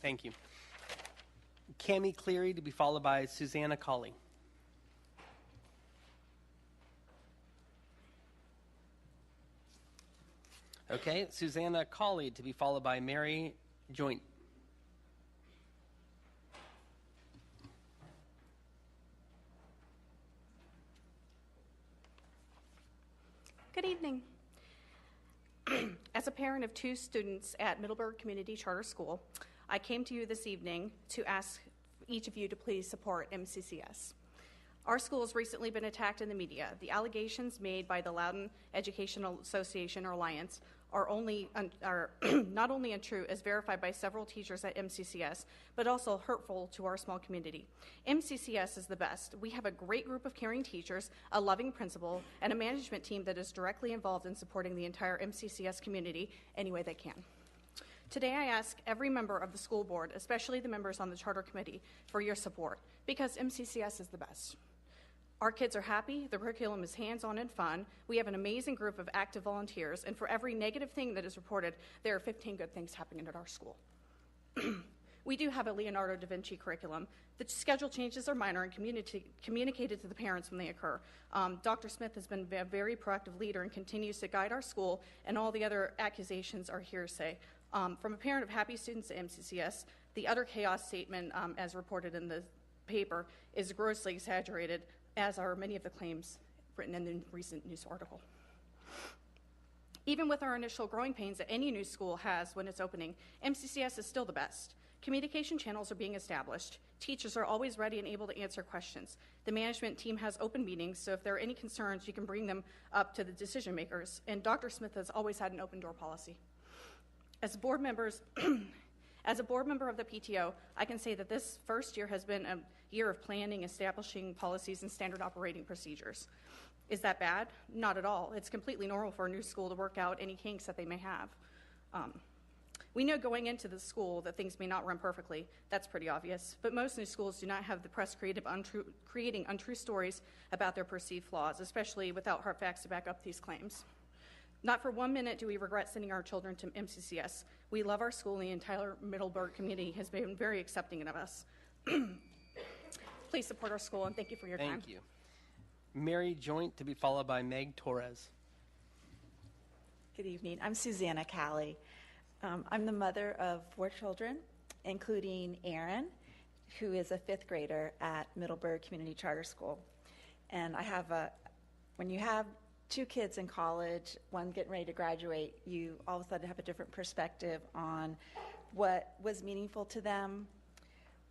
Thank you. Cami Cleary to be followed by Susanna Colley. Okay, Susanna Colley to be followed by Mary Joint. Good evening. As a parent of 2 students at Middleburg Community Charter School, I came to you this evening to ask each of you to please support MCCS. Our school has recently been attacked in the media. The allegations made by the Loudoun Educational Association or Alliance are not only untrue as verified by several teachers at MCCS, but also hurtful to our small community. MCCS is the best. We have a great group of caring teachers, a loving principal, and a management team that is directly involved in supporting the entire MCCS community any way they can. Today I ask every member of the school board, especially the members on the charter committee, for your support, because MCCS is the best. Our kids are happy, the curriculum is hands-on and fun, we have an amazing group of active volunteers, and for every negative thing that is reported, there are 15 good things happening at our school. We do have a Leonardo da Vinci curriculum. The schedule changes are minor and communicated to the parents when they occur. Dr. Smith has been a very proactive leader and continues to guide our school, and all the other accusations are hearsay. From a parent of happy students at MCCS, the utter chaos statement, as reported in the paper, is grossly exaggerated, as are many of the claims written in the recent news article. Even with our initial growing pains that any new school has when it's opening, MCCS is still the best. Communication channels are being established. Teachers are always ready and able to answer questions. The management team has open meetings, so if there are any concerns, you can bring them up to the decision makers. And Dr. Smith has always had an open door policy. As board members, as a board member of the PTO, I can say that this first year has been a year of planning, establishing policies, and standard operating procedures. Is that bad? Not at all. It's completely normal for a new school to work out any kinks that they may have. We know going into the school that things may not run perfectly. That's pretty obvious. But most new schools do not have the press creating untrue stories about their perceived flaws, especially without hard facts to back up these claims. Not for 1 minute do we regret sending our children to MCCS. We love our school, and the entire Middleburg community has been very accepting of us. Please support our school, and thank you for your time. Thank you. Mary Joint to be followed by Meg Torres. Good evening. I'm Susanna Callie. I'm the mother of 4 children, including Aaron, who is a 5th grader at Middleburg Community Charter School. And when you have 2 kids in college, one getting ready to graduate, you all of a sudden have a different perspective on what was meaningful to them,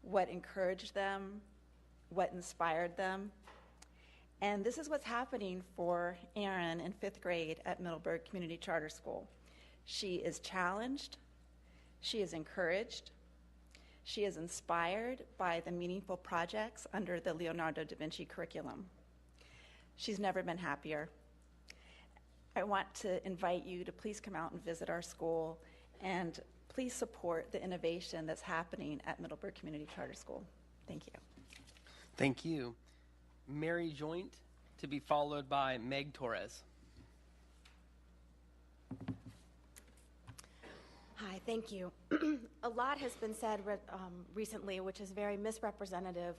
what encouraged them, what inspired them. And this is what's happening for Erin in 5th grade at Middleburg Community Charter School. She is challenged, she is encouraged, she is inspired by the meaningful projects under the Leonardo da Vinci curriculum. She's never been happier. I want to invite you to please come out and visit our school and please support the innovation that's happening at Middleburg Community Charter School. Thank you. Thank you. Mary Joint to be followed by Meg Torres. Hi, thank you. A lot has been said recently, which is very misrepresentative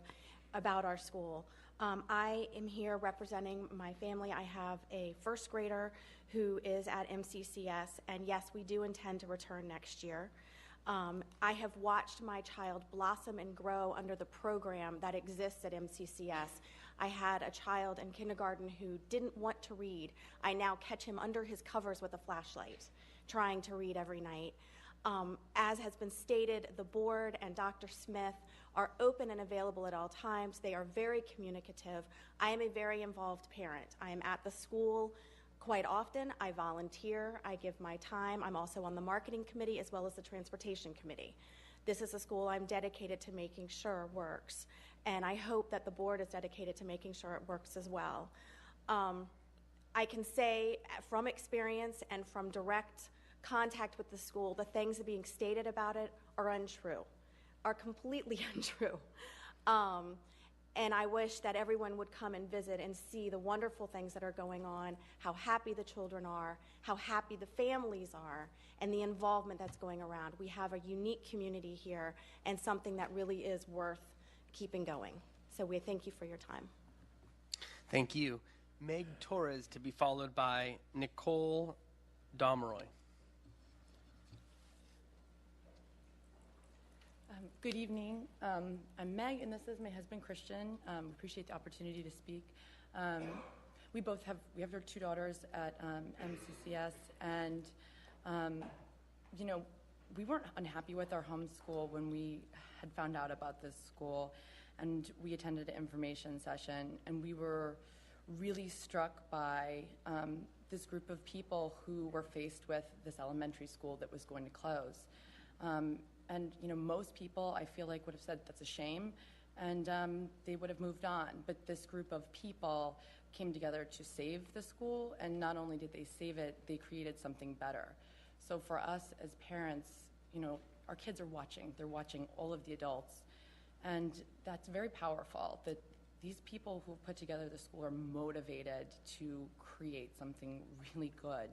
about our school. I am here representing my family. I have a 1st grader who is at MCCS, and yes, we do intend to return next year. I have watched my child blossom and grow under the program that exists at MCCS. I had a child in kindergarten who didn't want to read. I now catch him under his covers with a flashlight, trying to read every night. As has been stated, the board and Dr. Smith are open and available at all times. They are very communicative. I am a very involved parent. I am at the school quite often. I volunteer. I give my time. I'm also on the marketing committee as well as the transportation committee. This is a school I'm dedicated to making sure works, and I hope that the board is dedicated to making sure it works as well. I can say from experience and from direct contact with the school, the things that are being stated about it are untrue, are completely untrue. And I wish that everyone would come and visit and see the wonderful things that are going on, how happy the children are, how happy the families are, and the involvement that's going around. We have a unique community here and something that really is worth keeping going. So we thank you for your time. Thank you. Meg Torres to be followed by Nicole Domeroy. Good evening. I'm Meg, and this is my husband, Christian. Appreciate the opportunity to speak. We have our 2 daughters at MCCS, and we weren't unhappy with our homeschool when we had found out about this school, and we attended an information session, and we were really struck by this group of people who were faced with this elementary school that was going to close. And most people, I feel like, would have said that's a shame, and they would have moved on. But this group of people came together to save the school, and not only did they save it, they created something better. So for us as parents, our kids are watching. They're watching all of the adults, and that's very powerful, that these people who put together the school are motivated to create something really good.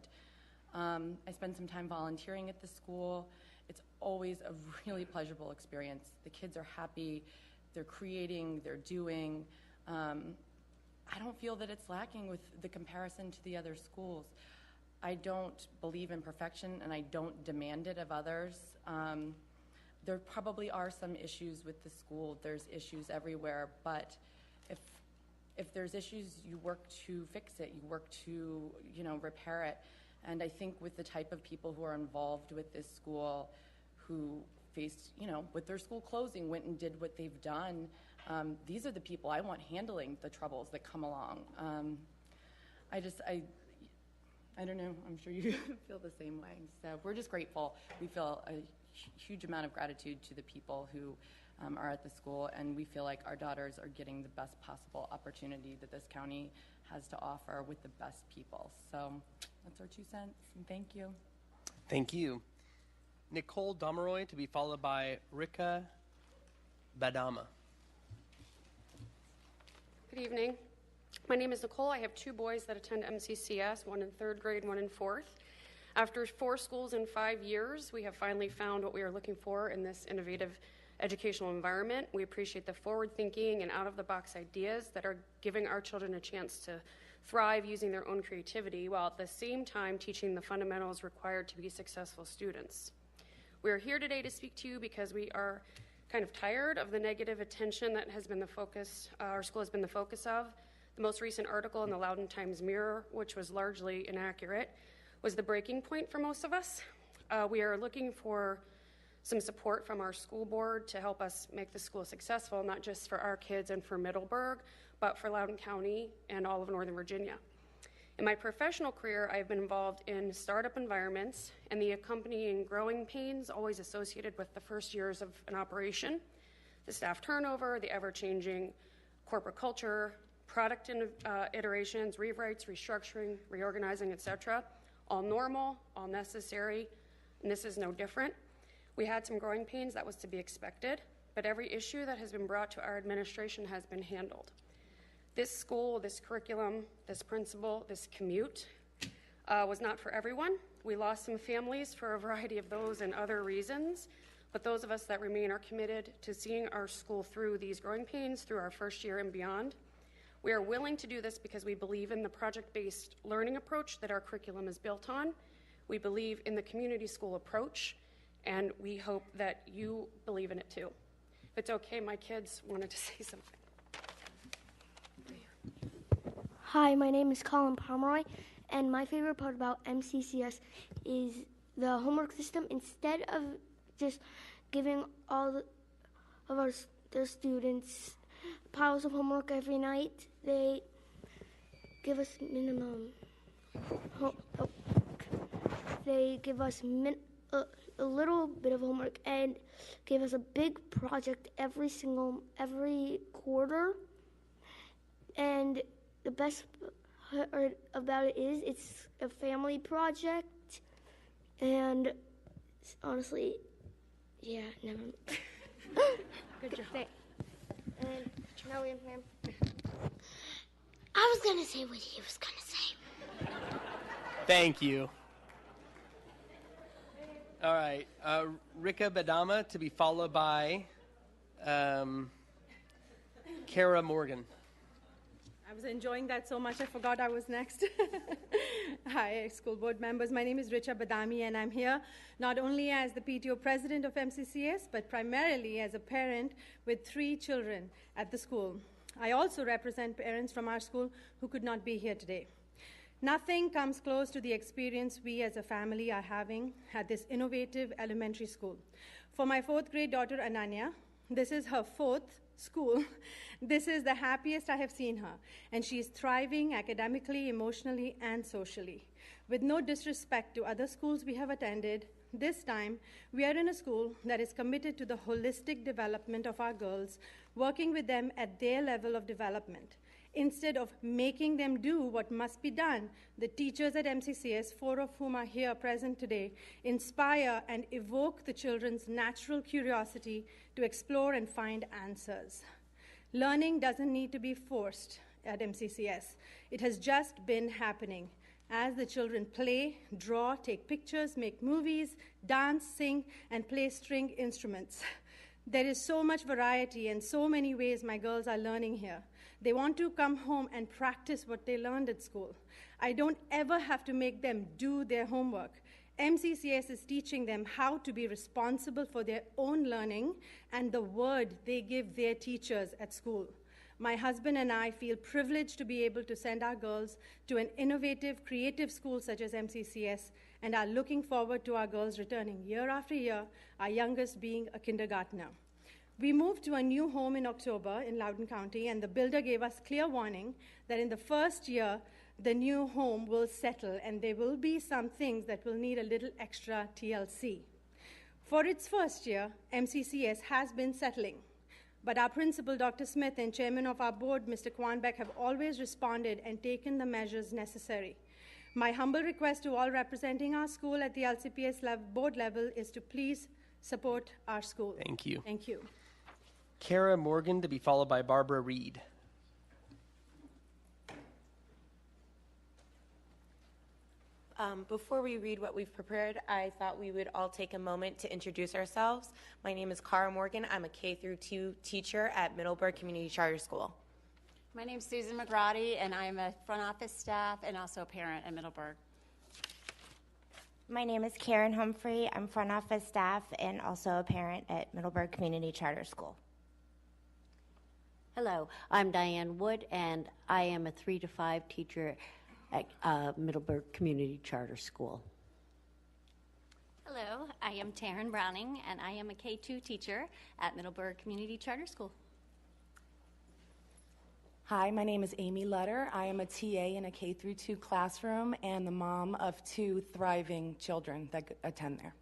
I spent some time volunteering at the school. It's always a really pleasurable experience. The kids are happy, they're creating, they're doing. I don't feel that it's lacking with the comparison to the other schools. I don't believe in perfection, and I don't demand it of others. There probably are some issues with the school. There's issues everywhere, but if there's issues, you work to fix it. You work to, repair it. And I think with the type of people who are involved with this school, who faced, with their school closing, went and did what they've done, these are the people I want handling the troubles that come along. I don't know, I'm sure you feel the same way. So we're just grateful. We feel a huge amount of gratitude to the people who are at the school, and we feel like our daughters are getting the best possible opportunity that this county has to offer with the best people. So that's our 2 cents, and thank you. Thank you. Nicole Domeroy to be followed by Rika Badama. Good evening. My name is Nicole. I have 2 boys that attend MCCS, one in 3rd grade, one in 4th. After 4 schools in 5 years, we have finally found what we are looking for in this innovative educational environment. We appreciate the forward-thinking and out-of-the-box ideas that are giving our children a chance to thrive using their own creativity, while at the same time teaching the fundamentals required to be successful students. We are here today to speak to you because we are kind of tired of the negative attention that has been the focus, our school has been the focus of. The most recent article in the Loudoun Times-Mirror, which was largely inaccurate, was the breaking point for most of us. We are looking for some support from our school board to help us make the school successful, not just for our kids and for Middleburg, but for Loudoun County and all of Northern Virginia. In my professional career, I've been involved in startup environments and the accompanying growing pains always associated with the first years of an operation, the staff turnover, the ever-changing corporate culture, product iterations, rewrites, restructuring, reorganizing, etc. All normal, all necessary, and this is no different. We had some growing pains, that was to be expected, but every issue that has been brought to our administration has been handled. This school, this curriculum, this principal, this commute was not for everyone. We lost some families for a variety of those and other reasons, but those of us that remain are committed to seeing our school through these growing pains, through our first year and beyond. We are willing to do this because we believe in the project-based learning approach that our curriculum is built on. We believe in the community school approach, and we hope that you believe in it too. If it's okay, my kids wanted to say something. Hi, my name is Colin Pomeroy, and my favorite part about MCCS is the homework system. Instead of just giving all of their students piles of homework every night, they give us they give us a little bit of homework and give us a big project every quarter. And the best part about it is it's a family project, and honestly, yeah, never. Good job. And No, ma'am. I was gonna say what he was gonna say. Thank you. All right, Rika Badama to be followed by Kara Morgan. I was enjoying that so much I forgot I was next. Hi, school board members. My name is Richa Badami, and I'm here not only as the PTO president of MCCS, but primarily as a parent with 3 children at the school. I also represent parents from our school who could not be here today. Nothing comes close to the experience we as a family are having at this innovative elementary school. For my 4th grade daughter, Ananya, this is her 4th school. This is the happiest I have seen her, and she is thriving academically, emotionally, and socially. With no disrespect to other schools we have attended, this time we are in a school that is committed to the holistic development of our girls, working with them at their level of development. Instead of making them do what must be done, the teachers at MCCS, 4 of whom are here present today, inspire and evoke the children's natural curiosity to explore and find answers. Learning doesn't need to be forced at MCCS. It has just been happening as the children play, draw, take pictures, make movies, dance, sing, and play string instruments. There is so much variety and so many ways my girls are learning here. They want to come home and practice what they learned at school. I don't ever have to make them do their homework. MCCS is teaching them how to be responsible for their own learning and the word they give their teachers at school. My husband and I feel privileged to be able to send our girls to an innovative, creative school such as MCCS, and are looking forward to our girls returning year after year, our youngest being a kindergartner. We moved to a new home in October in Loudoun County, and the builder gave us clear warning that in the first year, the new home will settle, and there will be some things that will need a little extra TLC. For its first year, MCCS has been settling, but our principal, Dr. Smith, and chairman of our board, Mr. Kwanbeck, have always responded and taken the measures necessary. My humble request to all representing our school at the LCPS board level is to please support our school. Thank you. Thank you. Kara Morgan to be followed by Barbara Reed. Before we read what we've prepared, I thought we would all take a moment to introduce ourselves. My name is Cara Morgan. I'm a K-2 teacher at Middleburg Community Charter School. My name's Susan McGrady, and I'm a front office staff and also a parent at Middleburg. My name is Karen Humphrey. I'm front office staff and also a parent at Middleburg Community Charter School. Hello, I'm Diane Wood, and I am a 3 to 5 teacher at Middleburg Community Charter School. Hello, I am Taryn Browning, and I am a K-2 teacher at Middleburg Community Charter School. Hi, my name is Amy Lutter. I am a TA in a K-2 classroom and the mom of 2 thriving children that attend there.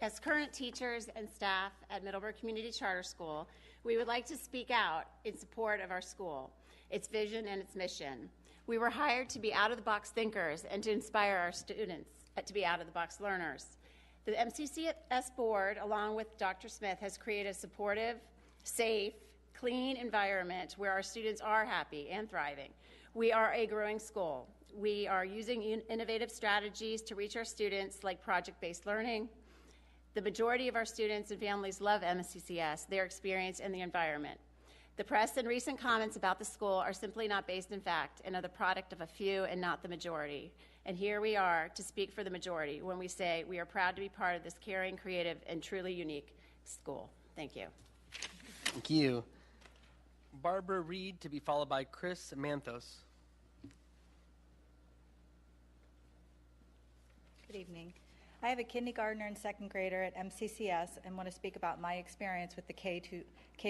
As current teachers and staff at Middleburg Community Charter School, we would like to speak out in support of our school, its vision and its mission. We were hired to be out-of-the-box thinkers and to inspire our students to be out-of-the-box learners. The MCCS board, along with Dr. Smith, has created a supportive, safe, clean environment where our students are happy and thriving. We are a growing school. We are using innovative strategies to reach our students, like project-based learning. The majority of our students and families love MCCS, their experience, and the environment. The press and recent comments about the school are simply not based in fact and are the product of a few and not the majority. And here we are to speak for the majority when we say we are proud to be part of this caring, creative, and truly unique school. Thank you. Thank you. Barbara Reed to be followed by Chris Manthos. Good evening. I have a kindergartner and 2nd grader at MCCS and want to speak about my experience with the K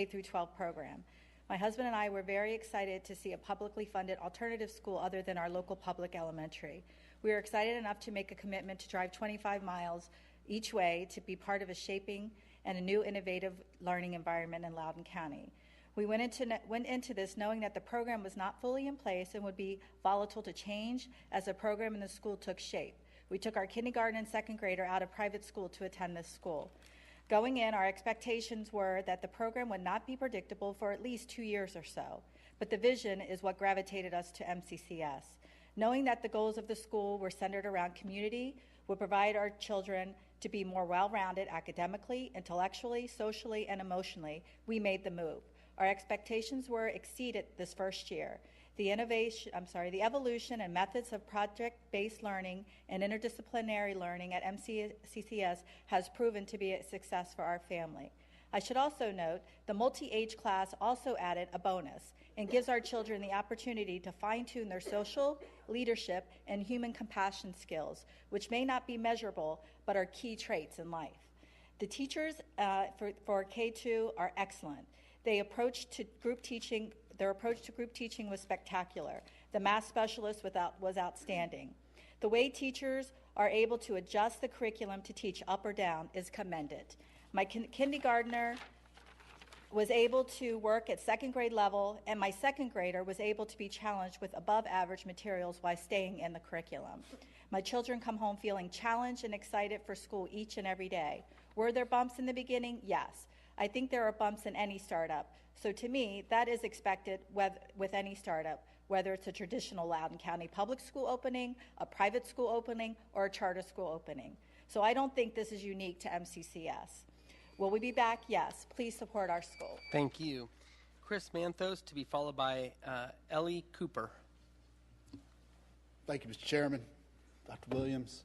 through 12 program. My husband and I were very excited to see a publicly funded alternative school other than our local public elementary. We were excited enough to make a commitment to drive 25 miles each way to be part of a shaping and a new innovative learning environment in Loudoun County. We went into this knowing that the program was not fully in place and would be volatile to change as the program in the school took shape. We took our kindergarten and 2nd grader out of private school to attend this school. Going in, our expectations were that the program would not be predictable for at least 2 years or so, but the vision is what gravitated us to MCCS. Knowing that the goals of the school were centered around community would provide our children to be more well-rounded academically, intellectually, socially, and emotionally, we made the move. Our expectations were exceeded this first year. The evolution and methods of project-based learning and interdisciplinary learning at MCCS has proven to be a success for our family. I should also note the multi-age class also added a bonus and gives our children the opportunity to fine-tune their social, leadership, and human compassion skills, which may not be measurable but are key traits in life. The teachers for K-2 are excellent. Their approach to group teaching was spectacular. The math specialist was outstanding. The way teachers are able to adjust the curriculum to teach up or down is commended. My kindergartner was able to work at second grade level, and my second grader was able to be challenged with above average materials while staying in the curriculum. My children come home feeling challenged and excited for school each and every day. Were there bumps in the beginning? Yes. I think there are bumps in any startup. So to me, that is expected with any startup, whether it's a traditional Loudoun County public school opening, a private school opening, or a charter school opening. So I don't think this is unique to MCCS. Will we be back? Yes. Please support our school. Thank you. Chris Manthos to be followed by Ellie Cooper. Thank you, Mr. Chairman. Dr. Williams.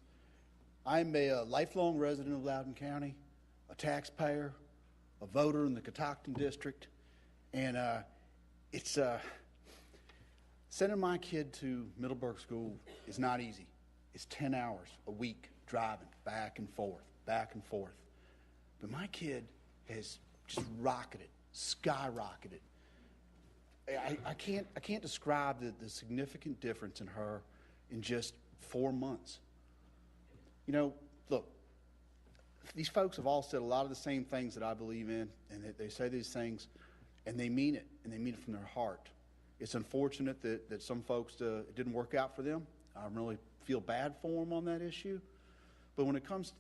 I'm a lifelong resident of Loudoun County, a taxpayer, a voter in the Catoctin District, and sending my kid to Middleburg School is not easy. It's 10 hours a week driving back and forth. But my kid has just skyrocketed. I can't describe the significant difference in her in just 4 months. You know, look, these folks have all said a lot of the same things that I believe in, and they say these things, and they mean it, from their heart. It's unfortunate that some folks, it didn't work out for them. I really feel bad for them on that issue. But when it comes,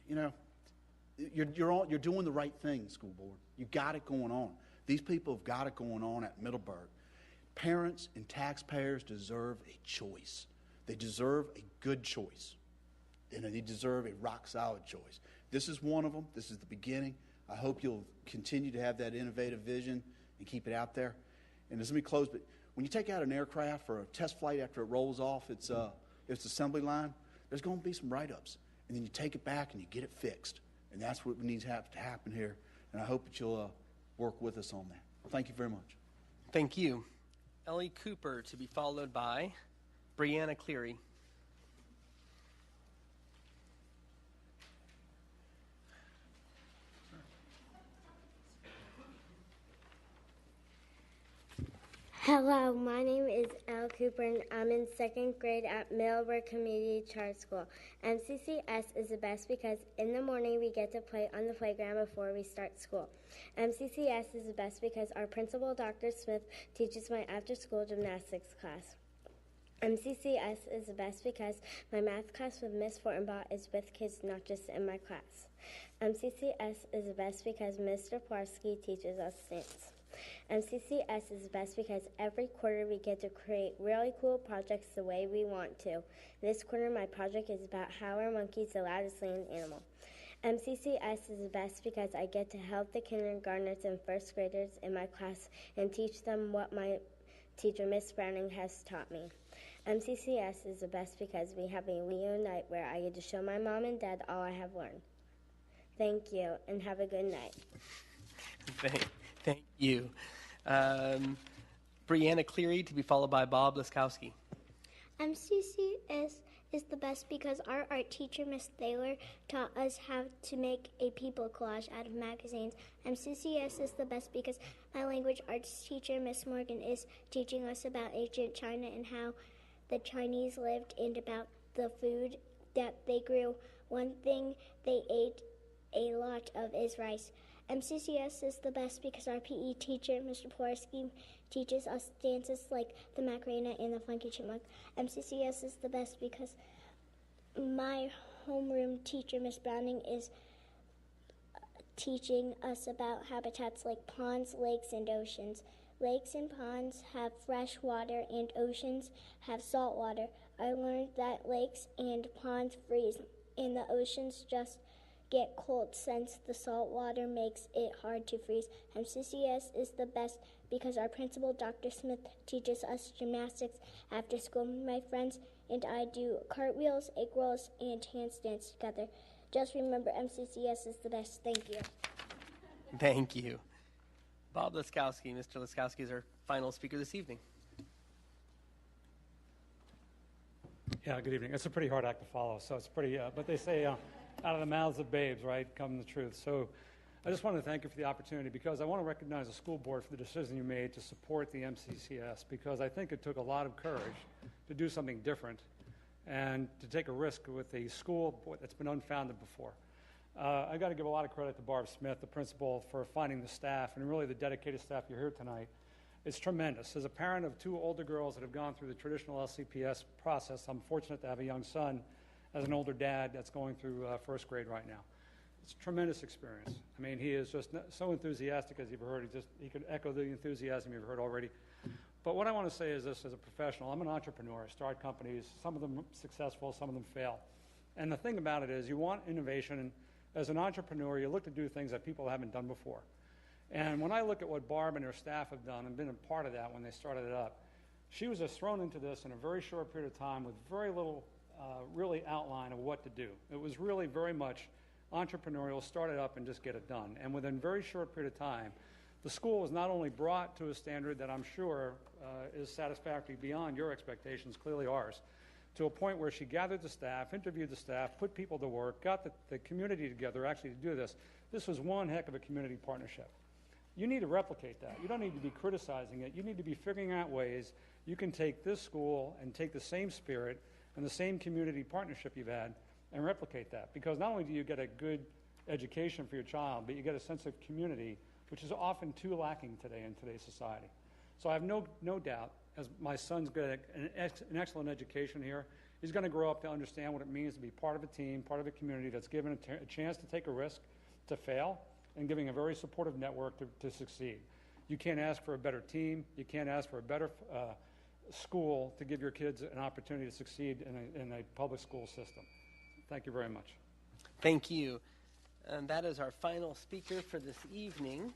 you're doing the right thing, school board. You got it going on. These people have got it going on at Middleburg. Parents and taxpayers deserve a choice. They deserve a good choice. And they deserve a rock-solid choice. This is one of them. This is the beginning. I hope you'll continue to have that innovative vision and keep it out there. And let me close, but when you take out an aircraft for a test flight after it rolls off its assembly line, there's going to be some write-ups. And then you take it back and you get it fixed. And that's what needs to happen here. And I hope that you'll work with us on that. Thank you very much. Thank you. Ellie Cooper to be followed by Brianna Cleary. Hello, my name is Elle Cooper and I'm in second grade at Middleburg Community Charter School. MCCS is the best because in the morning we get to play on the playground before we start school. MCCS is the best because our principal, Dr. Smith, teaches my after-school gymnastics class. MCCS is the best because my math class with Miss Fortenbaugh is with kids, not just in my class. MCCS is the best because Mr. Parsky teaches us dance. MCCS is best because every quarter we get to create really cool projects the way we want to. This quarter my project is about how are monkeys the loudest land animal. MCCS is the best because I get to help the kindergartners and first graders in my class and teach them what my teacher, Miss Browning, has taught me. MCCS is the best because we have a Leo night where I get to show my mom and dad all I have learned. Thank you and have a good night. Thank you. Brianna Cleary to be followed by Bob Laskowski. MCCS is the best because our art teacher, Miss Thaler, taught us how to make a people collage out of magazines. MCCS is the best because my language arts teacher, Miss Morgan, is teaching us about ancient China and how the Chinese lived and about the food that they grew. One thing they ate a lot of is rice. MCCS is the best because our PE teacher, Mr. Polarski, teaches us dances like the Macarena and the Funky Chipmunk. MCCS is the best because my homeroom teacher, Miss Browning, is teaching us about habitats like ponds, lakes, and oceans. Lakes and ponds have fresh water and oceans have salt water. I learned that lakes and ponds freeze and the oceans just get cold since the salt water makes it hard to freeze. MCCS is the best because our principal, Dr. Smith, teaches us gymnastics after school. My friends and I do cartwheels, egg rolls, and handstands together. Just remember, MCCS is the best. Thank you. Thank you. Bob Laskowski. Mr. Laskowski is our final speaker this evening. Yeah, good evening. It's a pretty hard act to follow, so it's pretty, but they say out of the mouths of babes, right, come the truth. So I just want to thank you for the opportunity because I want to recognize the school board for the decision you made to support the MCCS because I think it took a lot of courage to do something different and to take a risk with a school that's been unfounded before. I got to give a lot of credit to Barb Smith, the principal, for finding the staff and really the dedicated staff you're here tonight. It's tremendous. As a parent of two older girls that have gone through the traditional LCPS process, I'm fortunate to have a young son as an older dad that's going through first grade right now. It's a tremendous experience. I mean, he is just so enthusiastic, as you've heard. He could echo the enthusiasm you've heard already. But what I want to say is this as a professional. I'm an entrepreneur. I start companies. Some of them successful, some of them fail. And the thing about it is you want innovation. And as an entrepreneur, you look to do things that people haven't done before. And when I look at what Barb and her staff have done and been a part of that when they started it up, she was just thrown into this in a very short period of time with very little really outline of what to do. It was really very much entrepreneurial, start it up and just get it done. And within a very short period of time, the school was not only brought to a standard that I'm sure is satisfactory beyond your expectations, clearly ours, to a point where she gathered the staff, interviewed the staff, put people to work, got the community together actually to do this. This was one heck of a community partnership. You need to replicate that. You don't need to be criticizing it. You need to be figuring out ways you can take this school and take the same spirit and the same community partnership you've had and replicate that. Because not only do you get a good education for your child, but you get a sense of community, which is often too lacking today in today's society. So I have no doubt, as my son's got an excellent education here, he's going to grow up to understand what it means to be part of a team, part of a community that's given a chance to take a risk, to fail, and giving a very supportive network to succeed. You can't ask for a better team. You can't ask for a better school to give your kids an opportunity to succeed in a public school system. Thank you very much. Thank you. And that is our final speaker for this evening.